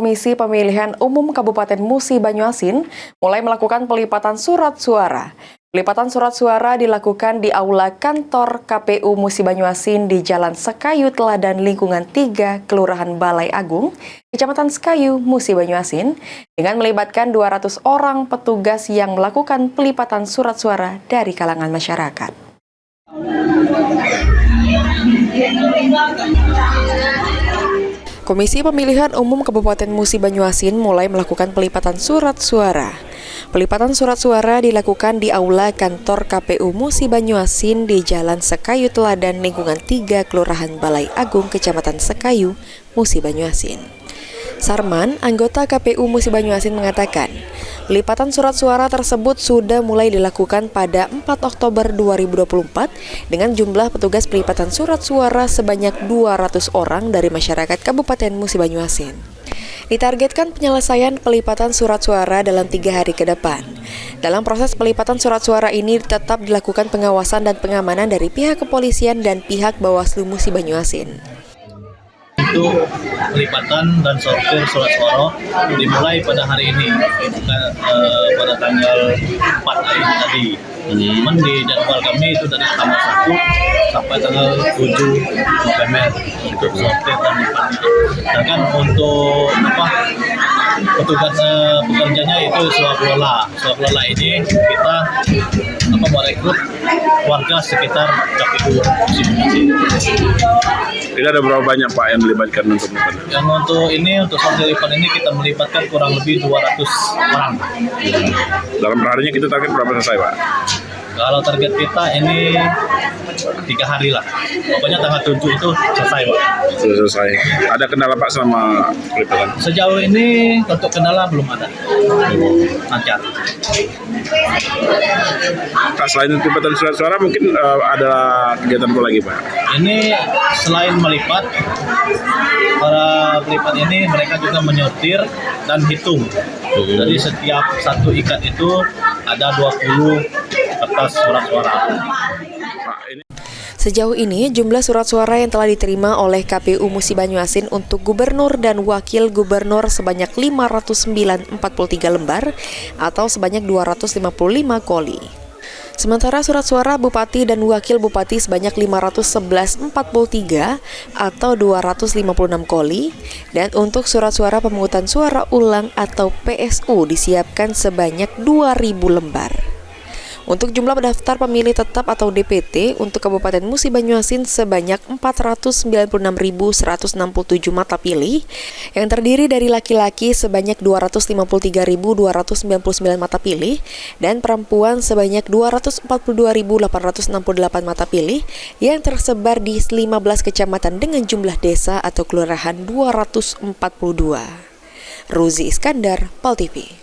Komisi Pemilihan Umum Kabupaten Musi Banyuasin mulai melakukan pelipatan surat suara. Pelipatan surat suara dilakukan di Aula Kantor KPU Musi Banyuasin di Jalan Sekayu Teladan Lingkungan 3, Kelurahan Balai Agung, Kecamatan Sekayu, Musi Banyuasin, dengan melibatkan 200 orang petugas yang melakukan pelipatan surat suara dari kalangan masyarakat. Komisi Pemilihan Umum Kabupaten Musi Banyuasin mulai melakukan pelipatan surat suara. Pelipatan surat suara dilakukan di Aula Kantor KPU Musi Banyuasin di Jalan Sekayu Teladan Lingkungan 3, Kelurahan Balai Agung, Kecamatan Sekayu, Musi Banyuasin. Sarman, anggota KPU Musi Banyuasin mengatakan, pelipatan surat suara tersebut sudah mulai dilakukan pada 4 Oktober 2024 dengan jumlah petugas pelipatan surat suara sebanyak 200 orang dari masyarakat Kabupaten Musi Banyuasin. Ditargetkan penyelesaian pelipatan surat suara dalam 3 hari ke depan. Dalam proses pelipatan surat suara ini tetap dilakukan pengawasan dan pengamanan dari pihak kepolisian dan pihak Bawaslu Musi Banyuasin. Untuk pelipatan dan sortir surat suara dimulai pada hari ini, pada tanggal 4 hari tadi. Cuman di jadwal kami itu dari tanggal 1 sampai tanggal 7 November untuk sortir dan lipatnya. Dan kan untuk petugas pekerjanya itu swablola. Swablola ini kita merekrut warga sekitar KPU Musi Banyuasin. Tidak ada berapa banyak Pak yang dilibatkan untuk melipat? Yang untuk sortir lipat ini kita melibatkan kurang lebih 200 orang. Dalam perharinya kita target berapa selesai Pak? Kalau target kita ini 3 hari lah. Pokoknya tanggal 7 itu selesai Pak. Sudah selesai. Ada kendala Pak selama pelipatan? Sejauh ini untuk kendala belum ada. Lancar. Pak, selain pelipatan surat suara mungkin ada kegiatan apa lagi Pak? Ini selain melipat, para pelipat ini mereka juga menyortir dan hitung. Jadi setiap satu ikat itu ada 20 kertas surat suara. Sejauh ini, jumlah surat suara yang telah diterima oleh KPU Musi Banyuasin untuk gubernur dan wakil gubernur sebanyak 543 lembar atau sebanyak 255 koli. Sementara surat suara bupati dan wakil bupati sebanyak 511,43 atau 256 koli, dan untuk surat suara pemungutan suara ulang atau PSU disiapkan sebanyak 2.000 lembar. Untuk jumlah pendaftar pemilih tetap atau DPT untuk Kabupaten Musi Banyuasin sebanyak 496.167 mata pilih, yang terdiri dari laki-laki sebanyak 253.299 mata pilih dan perempuan sebanyak 242.868 mata pilih yang tersebar di 15 kecamatan dengan jumlah desa atau kelurahan 242. Ruzi Iskandar, PAL TV.